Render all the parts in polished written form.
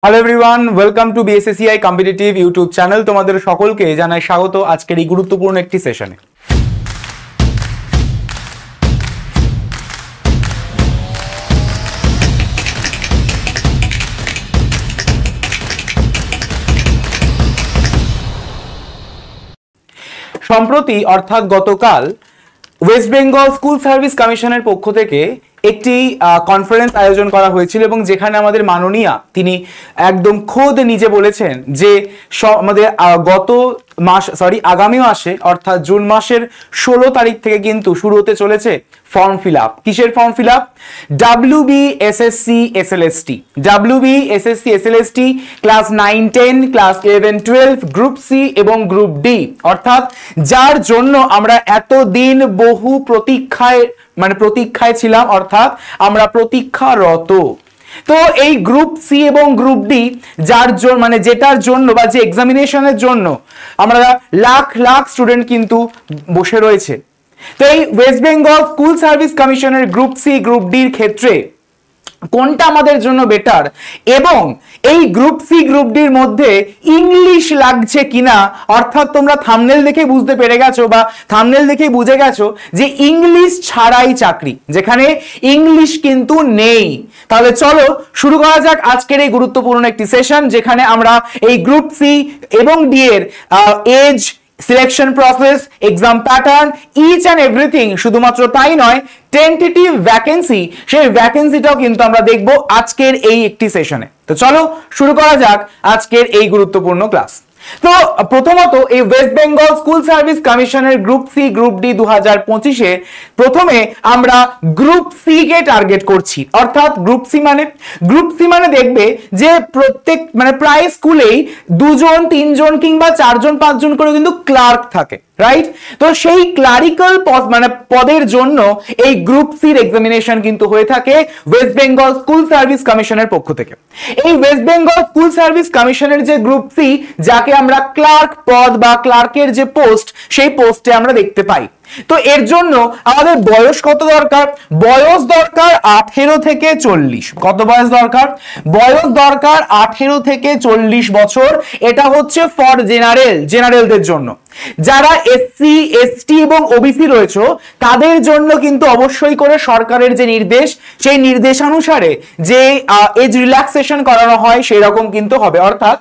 Hello everyone, welcome to BSSCI competitive YouTube channel. তোমাদের সকলকে জানাই স্বাগত আজকের এই গুরুত্বপূর্ণ একটি সেশনে। সম্প্রতি অর্থাৎ গতকাল ওয়েস্ট বেঙ্গল স্কুল সার্ভিস কমিশনের পক্ষ থেকে একটি কনফারেন্স আয়োজন করা হয়েছিল এবং যেখানে আমাদের মাননীয়া তিনি একদম খোদ নিজে বলেছেন যে আমাদের আগামী মাসে অর্থাৎ জুন মাসের 16 তারিখ থেকে কিন্তু শুরু হতে চলেছে ফর্ম ফিল আপ। কিসের form fill up? WBSSC SLST class 9-10, class 11-12, group C এবং গ্রুপ ডি, অর্থাৎ যার জন্য আমরা এতদিন বহু প্রতীক্ষায় ছিলাম, অর্থাৎ আমরা প্রতীক্ষারত। তো এই গ্রুপ সি এবং গ্রুপ ডি যেটার জন্য বা যে এক্সামিনেশনের জন্য আমরা লাখ লাখ স্টুডেন্ট কিন্তু বসে রয়েছে। তো এই ওয়েস্ট বেঙ্গল স্কুল সার্ভিস কমিশনের গ্রুপ সি গ্রুপ ডির ক্ষেত্রে কোনটা আমাদের জন্য বেটার এবং এই গ্রুপ সি গ্রুপ ডির মধ্যে ইংলিশ লাগছে কিনা, অর্থাৎ তোমরা থাম্বনেল দেখে বুঝতে পেরে গেছো বা থাম্বনেল দেখে বুঝে গেছো যে ইংলিশ ছাড়াই চাকরি, যেখানে ইংলিশ কিন্তু নেই। তাহলে চলো শুরু করা যাক আজকের এই গুরুত্বপূর্ণ একটি সেশন, যেখানে আমরা এই গ্রুপ সি এবং ডি এর age, selection process, exam pattern, each and everything, শুধুমাত্র তাই নয় টেন্টেটিভ ভ্যাকেন্সি, সেই ভ্যাকেন্সিটাও কিন্তু আমরা দেখব আজকের এই একটি সেশনে। তো চলো শুরু করা যাক আজকের এই গুরুত্বপূর্ণ ক্লাস। তো প্রথমত এই ওয়েস্ট বেঙ্গল স্কুল সার্ভিস কমিশনের গ্রুপ সি গ্রুপ ডি 2025-এ প্রথমে আমরা গ্রুপ সি কে টার্গেট করছি। অর্থাৎ গ্রুপ সি মানে দেখবে যে প্রত্যেক প্রায় স্কুলেই 2জন 3জন কিংবা 4জন 5জন করে কিন্তু ক্লার্ক থাকে, রাইট? তো সেই ক্লারিক্যাল পদের জন্য এই গ্রুপ সির এক্সামিনেশন কিন্তু হয়ে থাকে ওয়েস্ট বেঙ্গল স্কুল সার্ভিস কমিশনের পক্ষ থেকে। এই ওয়েস্ট বেঙ্গল স্কুল সার্ভিস কমিশনের যে গ্রুপ সি, যাকে আমরা ক্লার্ক পদ বা ক্লার্কের যে পোস্ট, সেই পোস্টে আমরা দেখতে পাই। তো এর জন্য আমাদের বয়স কত দরকার? বয়স দরকার 18 থেকে 40। কত বয়স দরকার? বয়স দরকার 18 থেকে 40 বছর। এটা হচ্ছে ফর জেনারেলদের জন্য। যারা এসসি এসটি এবং ওবিসি রয়েছে তাদের জন্য কিন্তু অবশ্যই করে সরকারের যে নির্দেশ, সেই নির্দেশানুসারে যে এজ রিল্যাক্সেশন করানো হয় সেই রকম কিন্তু হবে। অর্থাৎ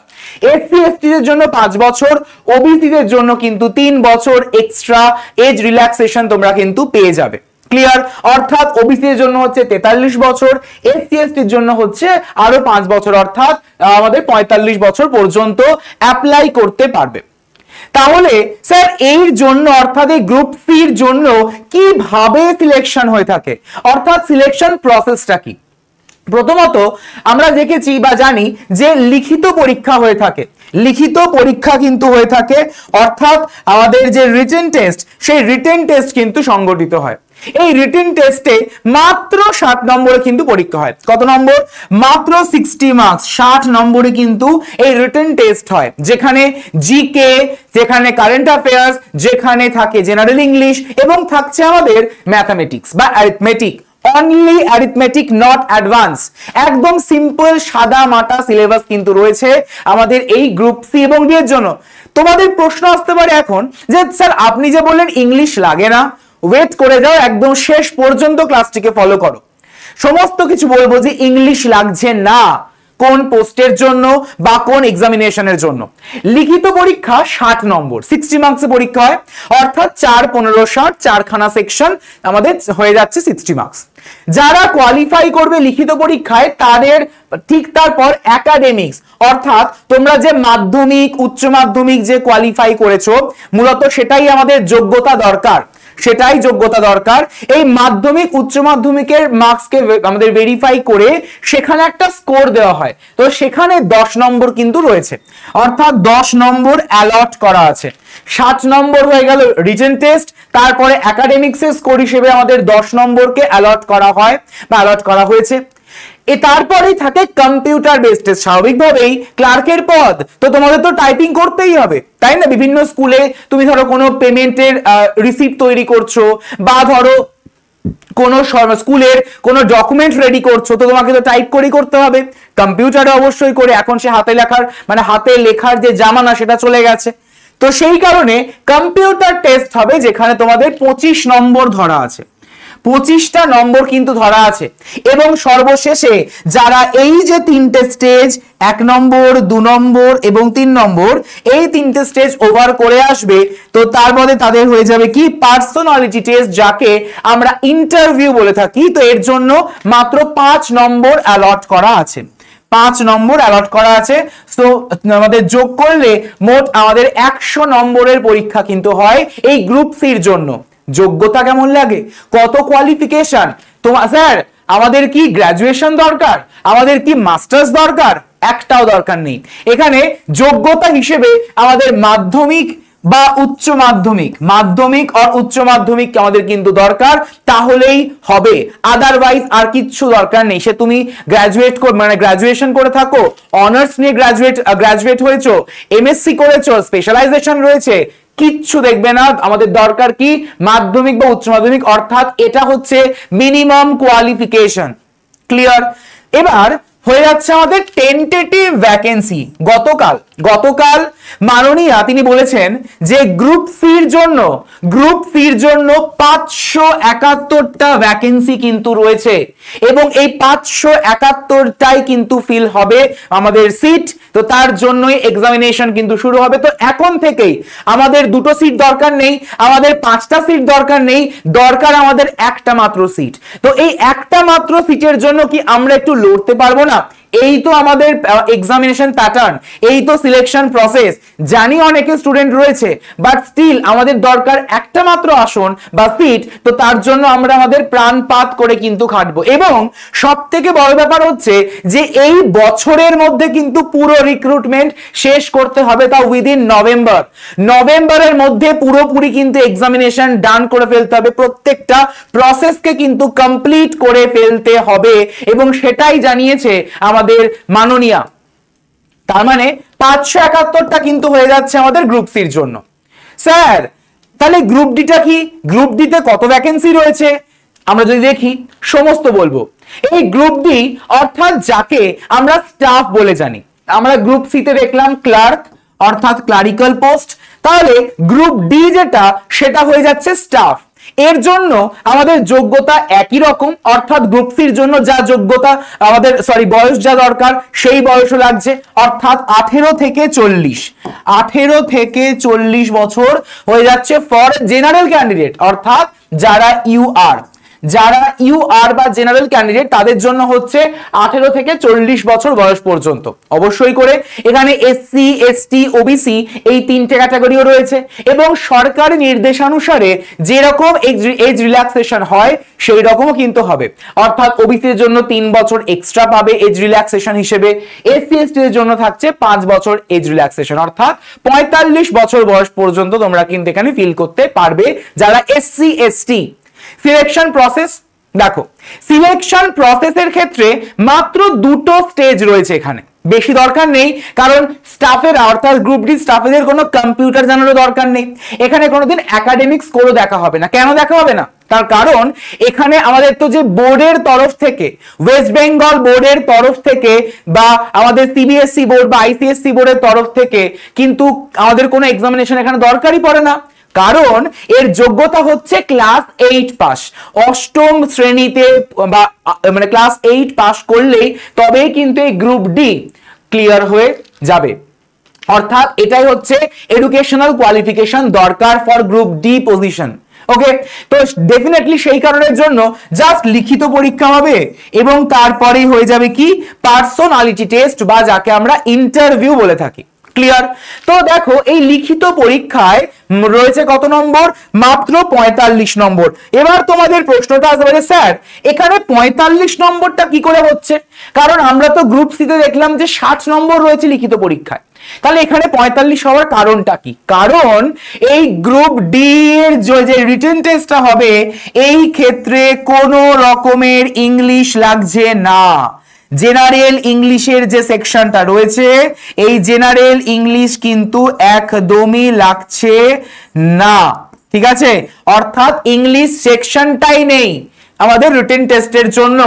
এসসি এসটি দের জন্য 5 বছর, ওবিসি দের জন্য কিন্তু 3 বছর এক্সট্রা এজ রিল্যাক্সেশন তোমরা কিন্তু পেয়ে যাবে। ক্লিয়ার? অর্থাৎ ওবিসি এর জন্য হচ্ছে 43 বছর, এসসি এসটির জন্য হচ্ছে আরো 5 বছর, অর্থাৎ আমাদের 45 বছর পর্যন্ত অ্যাপ্লাই করতে পারবে। তাহলে স্যার এর জন্য অর্থাৎ এই গ্রুপ সির জন্য কিভাবে সিলেকশন হয়ে থাকে, অর্থাৎ সিলেকশন প্রসেসটা কি? প্রথমত আমরা দেখেছি বা জানি যে লিখিত পরীক্ষা হয়ে থাকে। লিখিত পরীক্ষা কিন্তু হয়ে থাকে, অর্থাৎ আমাদের যে রিটেন টেস্ট, সেই রিটেন টেস্ট কিন্তু সংগঠিত হয়। এই রিটেন টেস্টে মাত্র 60 নম্বরে কিন্তু পরীক্ষা হয়। কত নম্বর? মাত্র 60 মার্কস, 60 নম্বরে কিন্তু এই রিটেন টেস্ট হয়, যেখানে জিকে, যেখানে কারেন্ট অ্যাফেয়ার্স, যেখানে থাকে জেনারেল ইংলিশ এবং থাকছে আমাদের ম্যাথামেটিক্স বা arithmetic. Only arithmetic, not advance. একদম সিম্পল সাদা মাটা সিলেবাস কিন্তু রয়েছে আমাদের এই গ্রুপ সি এবং ডি এর জন্য। তোমাদের প্রশ্ন আসতে পারে এখন যে স্যার আপনি যে বললেন ইংলিশ লাগে না, ওয়েট করে যাও, একদম শেষ পর্যন্ত ক্লাসটিকে ফলো করো। সমস্ত কিছু বলবো যে ইংলিশ লাগছে না কোন পোস্টের জন্য বা কোন এক্সামিনেশনের জন্য। লিখিত পরীক্ষা 60 নম্বর, 60 মার্কসে পরীক্ষা হয়, অর্থাৎ 4 15 60, 4খানা সেকশন, আমাদের হয়ে যাচ্ছে 60 মার্কস। যারা কোয়ালিফাই করবে লিখিত পরীক্ষায় তাদের ঠিক তারপর একাডেমিক্স, অর্থাৎ তোমরা যে মাধ্যমিক উচ্চ মাধ্যমিক যে কোয়ালিফাই করেছো, মূলত সেটাই আমাদের যোগ্যতা দরকার। এই মাধ্যমিক উচ্চ মাধ্যমিকের মার্কসকে আমাদের ভেরিফাই করে সেখানে একটা স্কোর দেওয়া হয়। তো সেখানে 10 নম্বর কিন্তু রয়েছে, অর্থাৎ 10 নম্বর অ্যালট করা আছে। 60 নম্বর হয়ে গেল রিটেন টেস্ট, তারপরে একাডেমিক্সের স্কোর হিসেবে আমাদের 10 নম্বরকে অ্যালট করা হয় বা অ্যালট করা হয়েছে। তারপরেই থাকে কম্পিউটার বেসড টেস্ট। স্বাভাবিকভাবেই ক্লার্কের পদ, তো তোমাদের তো টাইপিং করতেই হবে, তাই না? বিভিন্ন স্কুলে তুমি ধরো কোনো পেমেন্টের রিসিপ্ট তৈরি করছো, বা ধরো কোনো স্কুলের কোনো ডকুমেন্ট রেডি করছো তো তোমাকে তো টাইপ করেই করতে হবে, কম্পিউটারে অবশ্যই করে, এখন সে হাতে লেখার মানে হাতে লেখার যে জামানা সেটা চলে গেছে। তো সেই কারণে কম্পিউটার টেস্ট হবে যেখানে তোমাদের 25 নম্বর ধরা আছে, 25টা নম্বর কিন্তু ধরা আছে। এবং সর্বশেষে যারা এই যে তিনটে স্টেজ 1 নম্বর 2 নম্বর এবং 3 নম্বর এই তিনটে স্টেজ ওভার করে আসবে তো তার মধ্যে তাদের হয়ে যাবে কি পার্সোনালিটি টেস্ট, যাকে আমরা ইন্টারভিউ বলে থাকি। তো এর জন্য মাত্র 5 নম্বর অ্যালট করা আছে, 5 নম্বর অ্যালট করা আছে। তো আমাদের যোগ করলে মোট আমাদের 100 নম্বরের পরীক্ষা কিন্তু হয় এই গ্রুপ সির জন্য। যোগ্যতা কেমন লাগে, কত কোয়ালিফিকেশন তোমার স্যার, আমাদের কি গ্রাজুয়েশন দরকার, আমাদের কি মাস্টার্স দরকার, একটাও দরকার নেই। এখানে যোগ্যতা হিসেবে আমাদের মাধ্যমিক বা উচ্চ মাধ্যমিক, মাধ্যমিক আর উচ্চ মাধ্যমিক আমাদের কিন্তু দরকার, তাহলেই হবে, আদারওয়াইজ আর কিচ্ছু দরকার নেই। সে তুমি গ্রাজুয়েট মানে গ্রাজুয়েশন করে থাকো, অনার্স নিয়ে গ্রাজুয়েট হয়েছো, এমএসসি করেছো, স্পেশালাইজেশন রয়েছে, কিচ্ছু দেখবে না। আমাদের দরকার কি মাধ্যমিক বা উচ্চ মাধ্যমিক, অর্থাৎ এটা হচ্ছে মিনিমাম কোয়ালিফিকেশন। ক্লিয়ার? এবার হয়ে যাচ্ছে আমাদের টেন্টেটিভ ভ্যাকেন্সি। গতকাল মাননীয়া তিনি বলেছেন যে গ্রুপ সির জন্য 571টা ভ্যাকেন্সি কিন্তু রয়েছে এবং এই 571টাই কিন্তু ফিল হবে আমাদের সিট। তো তার জন্যই এক্সামিনেশন কিন্তু শুরু হবে। তো এখন থেকেই আমাদের 2টো সিট দরকার নেই, আমাদের 5টা সিট দরকার নেই, দরকার আমাদের একটা মাত্র সিট। তো এই একটা মাত্র সিটের জন্য কি আমরা একটু লড়তে পারবো না? এই তো আমাদের এক্সামিনেশন প্যাটার্ন, এই তো সিলেকশন প্রসেস। জানি অনেকে স্টুডেন্ট রয়েছে, বাট স্টিল আমাদের দরকার একটা মাত্র আসন বা সিট। তো তার জন্য আমরা আমাদের প্রাণপাত করে কিন্তু খাটবো। এবং সব থেকে বড় ব্যাপার হচ্ছে যে এই বছরের মধ্যে কিন্তু পুরো রিক্রুটমেন্ট শেষ করতে হবে, তাও উইদিন নভেম্বরের মধ্যে পুরোপুরি কিন্তু এক্সামিনেশন ডান করে ফেলতে হবে, প্রত্যেকটা প্রসেসকে কিন্তু কমপ্লিট করে ফেলতে হবে এবং সেটাই জানিয়েছে আমাদের মাননীয়া। তার মানে 571টা কিন্তু হয়ে যাচ্ছে আমাদের গ্রুপ সির জন্য। স্যার তাহলে গ্রুপ ডিটা কি, গ্রুপ ডিতে কত ভ্যাকেন্সি রয়েছে আমরা যদি দেখি সমস্ত বলবো। এই গ্রুপ ডি অর্থাৎ যাকে আমরা স্টাফ বলে জানি, আমরা গ্রুপ সিতে দেখলাম ক্লার্ক অর্থাৎ ক্লারিক্যাল পোস্ট, তাহলে গ্রুপ ডি যেটা সেটা হয়ে যাচ্ছে স্টাফ। এর জন্য আমাদের যোগ্যতা একই রকম, অর্থাৎ গ্রুপ সির জন্য যা যোগ্যতা আমাদের বয়স যা দরকার সেই বয়সও লাগছে, অর্থাৎ 18 থেকে 40 বছর হয়ে যাচ্ছে ফর জেনারেল ক্যান্ডিডেট, অর্থাৎ যারা ইউআর বা জেনারেল ক্যান্ডিডেট তাদের জন্য হচ্ছে 18 থেকে 40 বছর বয়স পর্যন্ত। অবশ্যই করে এখানে এসসি এসটি ওবিসি এই 3টে ক্যাটাগরিও রয়েছে এবং সরকারি নির্দেশানুসারে যেরকম এজ রিল্যাক্সেশন হয় সেই রকমও কিন্তু হবে, অর্থাৎ ওবিসির জন্য 3 বছর এক্সট্রা পাবে এজ রিল্যাক্সেশন হিসেবে, এসসি এসটি এর জন্য থাকছে 5 বছর এজ রিল্যাক্সেশন, অর্থাৎ 45 বছর বয়স পর্যন্ত তোমরা কিন্তু এখানে ফিল করতে পারবে যারা এসসি এসটি। সিলেকশন প্রসেস দেখো, সিলেকশন প্রসেসের ক্ষেত্রে মাত্র 2টো স্টেজ রয়েছে, এখানে বেশি দরকার নেই, কারণ স্টাফের অর্থাৎ গ্রুপ ডি স্টাফের কোনো কম্পিউটার জানারও দরকার নেই, এখানে কোনোদিন একাডেমিক স্কোরও দেখা হবে না। কেন দেখা হবে না? তার কারণ এখানে আমাদের তো যে বোর্ডের তরফ থেকে, ওয়েস্ট বেঙ্গল বোর্ডের তরফ থেকে বা আমাদের সিবিএসসি বোর্ড বা আইসিএসসি বোর্ডের তরফ থেকে কিন্তু আমাদের কোনো এক্সামিনেশন এখানে দরকারই পড়ে না, কারণ এর যোগ্যতা হচ্ছে ক্লাস 8 পাস। অষ্টম শ্রেণীতে বা মানে ক্লাস 8 পাস করলেই তবেই কিন্তু এই গ্রুপ ডি ক্লিয়ার হয়ে যাবে, অর্থাৎ এটাই হচ্ছে এডুকেশনাল কোয়ালিফিকেশন দরকার ফর গ্রুপ ডি পজিশন। ওকে, তো ডেফিনেটলি সেই কারণের জন্য জাস্ট লিখিত পরীক্ষা হবে এবং তারপরেই হয়ে যাবে কি পার্সোনালিটি টেস্ট বা যাকে আমরা ইন্টারভিউ বলে থাকি। ক্লিয়ার? তো দেখো এই লিখিত পরীক্ষায় রয়েছে কত নম্বর? মাত্র 45 নম্বর। এবার তোমাদের প্রশ্নটা আসতে পারে স্যার এখানে 45 নম্বরটা কি করে হচ্ছে, কারণ আমরা তো গ্রুপ সিতে দেখলাম যে 60 নম্বর রয়েছে লিখিত পরীক্ষায়, তাহলে এখানে 45 হওয়ার কারণটা কি? কারণ এই গ্রুপ ডি এর যে রিটেন টেস্টটা হবে এই ক্ষেত্রে কোনো রকমের ইংলিশ লাগছে না। জেনারেল ইংলিশের যে সেকশনটা রয়েছে এই জেনারেল ইংলিশ কিন্তু একদমই লাগছে না। ঠিক আছে, অর্থাৎ ইংলিশ সেকশনটাই নেই আমাদের রিটেন টেস্টের জন্য।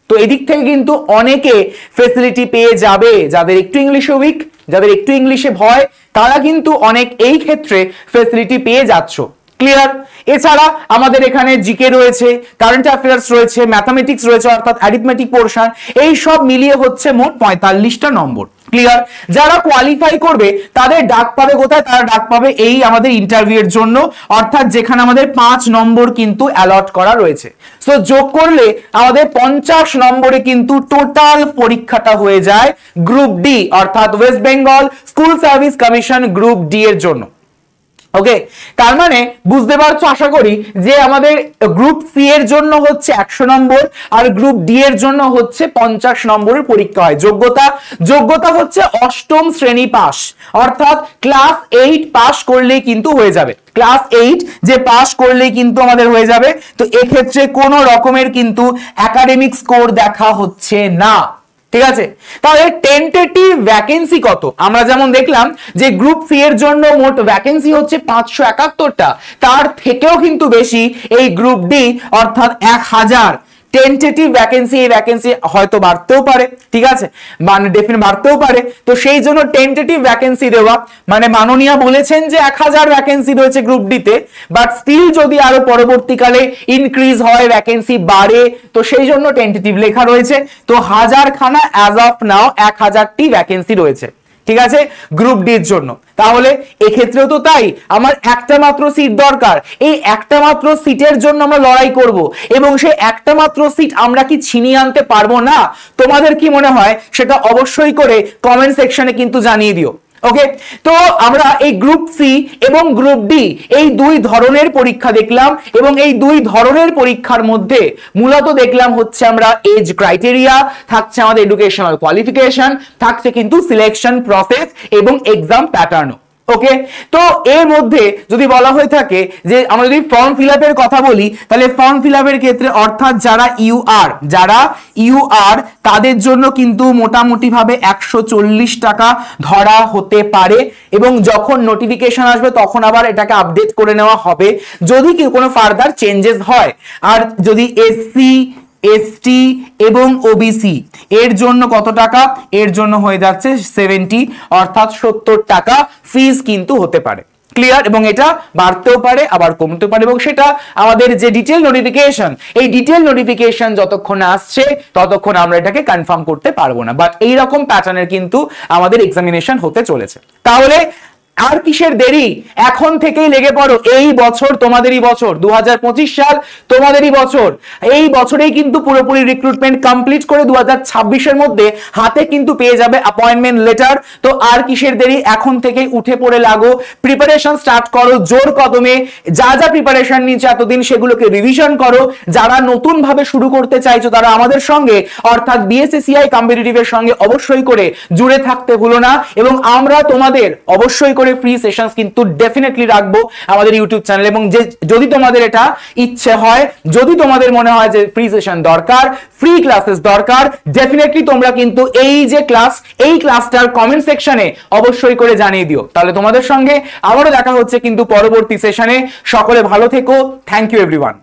তো এদিক থেকে কিন্তু অনেকে ফেসিলিটি পেয়ে যাবে, যাদের একটু ইংলিশে উইক, যাদের একটু ইংলিশে ভয়, তারা কিন্তু অনেক এই ক্ষেত্রে ফেসিলিটি পেয়ে যাচ্ছ। ক্লিয়ার? এছাড়া আমাদের এখানে জিকে রয়েছে, কারেন্ট অ্যাফেয়ার্স রয়েছে, ম্যাথামেটিক্স রয়েছে অর্থাৎ অ্যারিথমেটিক পোরশন, এই সব মিলিয়ে হচ্ছে মোট 45টা নম্বর। ক্লিয়ার? যারা কোয়ালিফাই করবে তাদের ডাক পাবে কোথায়? তারা ডাক পাবে এই আমাদের ইন্টারভিউ এর জন্য, অর্থাৎ যেখানে আমাদের 5 নম্বর কিন্তু অ্যালট করা রয়েছে। সো যোগ করলে আমাদের 50 নম্বরে কিন্তু টোটাল পরীক্ষাটা হয়ে যায় গ্রুপ ডি অর্থাৎ West Bengal school service commission group D এর জন্য। ওকে, তার মানে বুঝতে পারছো আশা করি যে আমাদের গ্রুপ সি এর জন্য হচ্ছে 100 নম্বর আর গ্রুপ ডি এর জন্য হচ্ছে 50 নম্বরের পরীক্ষা হয়। যোগ্যতা হচ্ছে 8ম শ্রেণী পাস, অর্থাৎ ক্লাস 8 পাস করলেই কিন্তু হয়ে যাবে। ক্লাস 8 যে পাস করলেই কিন্তু আমাদের হয়ে যাবে। তো এক্ষেত্রে কোনো রকমের কিন্তু একাডেমিক স্কোর দেখা হচ্ছে না। ঠিক আছে, তাহলে টেন্টেটিভ ভ্যাকেন্সি কত? আমরা যেমন দেখলাম যে গ্রুপ সি এর জন্য মোট ভ্যাকেন্সি হচ্ছে 571টা, তার থেকেও কিন্তু বেশি এই গ্রুপ ডি অর্থাৎ 1000 টেন্টেটিভ ভ্যাকেন্সি। এই ভ্যাকেন্সি হয়তো বাড়তেও পারে, ঠিক আছে, মানে ডেফিনেট বাড়তেও পারে। তো সেই জন্য টেন্টেটিভ ভ্যাকেন্সি দেওয়া, মানে মাননীয় বলেছেন যে 1000 ভ্যাকেন্সি রয়েছে গ্রুপ ডি তে, বাট স্টিল যদি আরো পরবর্তীকালে ইনক্রিজ হয়, ভ্যাকেন্সি বাড়ে, তো সেই জন্য টেন্টেটিভ লেখা রয়েছে। তো 1000 খানা অ্যাজ অফ নাও 1000টি ভ্যাকেন্সি রয়েছে, ঠিক আছে, গ্রুপ ডি এর জন্য। তাহলে এক্ষেত্রেও তো তাই, আমার একটা মাত্র সিট দরকার, এই একটা মাত্র সিটের জন্য আমরা লড়াই করব, এবং সেই একটা মাত্র সিট আমরা কি ছিনিয়ে আনতে পারবো না? তোমাদের কি মনে হয় সেটা অবশ্যই করে কমেন্ট সেকশনে কিন্তু জানিয়ে দিও। ওকে, তো আমরা এই গ্রুপ সি এবং গ্রুপ ডি এই দুই ধরনের পরীক্ষা দেখলাম, এবং এই দুই ধরনের পরীক্ষার মধ্যে মূলত দেখলাম হচ্ছে আমরা এজ ক্রাইটেরিয়া, থাকছে আমাদের এডুকেশনাল কোয়ালিফিকেশন, থাকছে কিন্তু সিলেকশন প্রসেস এবং এক্সাম প্যাটার্ন। ওকে, তো এর মধ্যে যদি বলা হয়ে থাকে যে আমরা যদি ফর্ম ফিল আপের কথা বলি, তাহলে ফর্ম ফিল আপের ক্ষেত্রে অর্থাৎ যারা ইউআর তাদের জন্য কিন্তু মোটামুটি ভাবে 140 টাকা ধরা হতে পারে, এবং যখন নোটিফিকেশন আসবে তখন আবার এটাকে আপডেট করে নেওয়া হবে যদি কি কোনো ফার্দার চেঞ্জেস হয়। আর যদি এসসি এসটি এবং ওবিসি এর জন্য কত টাকা? এর জন্য হয়ে যাচ্ছে 70 অর্থাৎ 70 টাকা ফিস কিন্তু হতে পারে। ক্লিয়ার? এবং এটা বাড়তেও পারে আবার কমতে পারে, এবং সেটা আমাদের যে ডিটেল নোটিফিকেশন, এই ডিটেল নোটিফিকেশন যতক্ষণ আসছে ততক্ষণ আমরা এটাকে কনফার্ম করতে পারবো না, বাট এইরকম প্যাটার্নের কিন্তু আমাদের এক্সামিনেশন হতে চলেছে। তাহলে আর কিসের দেরি? এখন থেকেই লেগে পড়ো, এই বছর তোমাদেরই বছর, 2025 সাল তোমাদেরই বছর। এই বছরেই কিন্তু পুরোপুরি রিক্রুটমেন্ট কমপ্লিট করে 2026 এর মধ্যে হাতে কিন্তু পেয়ে যাবে অ্যাপয়েন্টমেন্ট লেটার। তো আর কিসের দেরি? এখন থেকেই উঠে পড়ে লাগো, প্রিপারেশন স্টার্ট করো জোর কদমে। যা যা প্রিপারেশন নিয়েছো এতদিন সেগুলোকে রিভিশন করো। যারা নতুন ভাবে শুরু করতে চাইছো তারা আমাদের সঙ্গে অর্থাৎ বিএসসিসিআই কম্পিটিটিভের সঙ্গে অবশ্যই করে জুড়ে থাকতে ভুলো না, এবং আমরা তোমাদের অবশ্যই করে ফ্রি সেশনস কিন্তু ডেফিনেটলি রাখবো আমাদের ইউটিউব চ্যানেলে। এবং যে যদি তোমাদের এটা ইচ্ছে হয়, যদি তোমাদের মনে হয় যে ফ্রি সেশন দরকার, ফ্রি ক্লাসেস দরকার, ডেফিনেটলি তোমরা কিন্তু এই যে ক্লাস, এই ক্লাসটার কমেন্ট সেকশনে অবশ্যই করে জানিয়ে দিও। তাহলে তোমাদের সঙ্গে আবারও দেখা হচ্ছে কিন্তু পরবর্তী সেশনে। সকলে ভালো থেকো। Thank you everyone.